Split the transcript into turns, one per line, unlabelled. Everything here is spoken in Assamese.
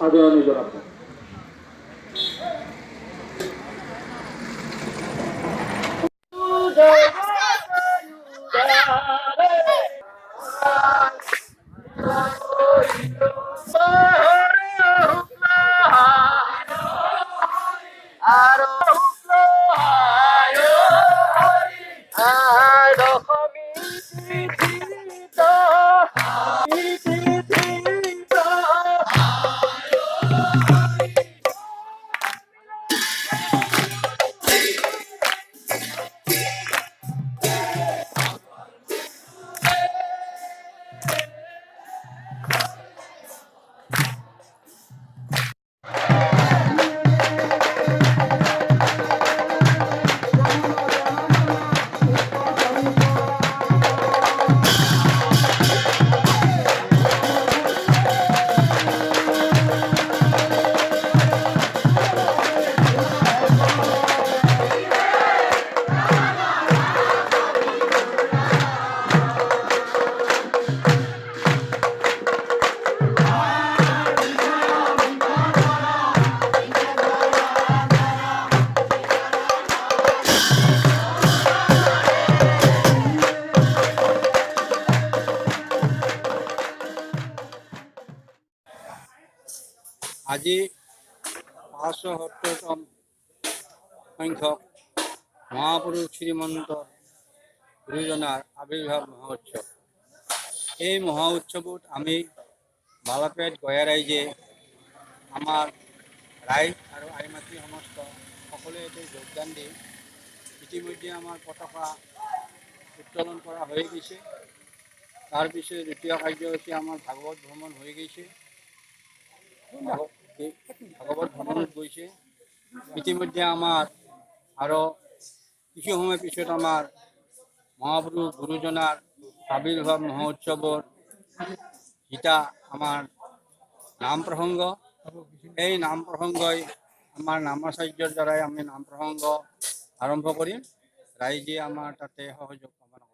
আদৰণি জনাব।
আজি ৫৭০তম সংখ্যক মহাপুৰুষ শ্ৰীমন্ত গুৰুজনাৰ আৱিৰ্ভাৱ মহোৎসৱ। এই মহা উৎসৱত আমি বালাপেট গঞা ৰাইজে আমাৰ ৰাইজ আৰু আইমাতৃ সমস্ত সকলোৱে এতে যোগদান দি ইতিমধ্যে আমাৰ পতাকা উত্তোলন কৰা হৈ গৈছে। তাৰপিছত দ্বিতীয় কাৰ্যসূচী আমাৰ ভাগৱত ভ্ৰমণ হৈ গৈছে। ভাগৱত ভ্ৰমণত গৈছে। ইতিমধ্যে আমাৰ আৰু কিছু সময় পিছত আমাৰ মহাপুৰুষ গুৰুজনাৰ আৱিৰ্ভাৱ মহোৎসৱৰ যেটা আমাৰ নাম প্ৰসংগ, এই নাম প্ৰসংগই আমাৰ নামাচাৰ্যৰ দ্বাৰাই আমি নাম প্ৰসংগ আৰম্ভ কৰিম। ৰাইজে আমাৰ তাতে সহযোগ কামনা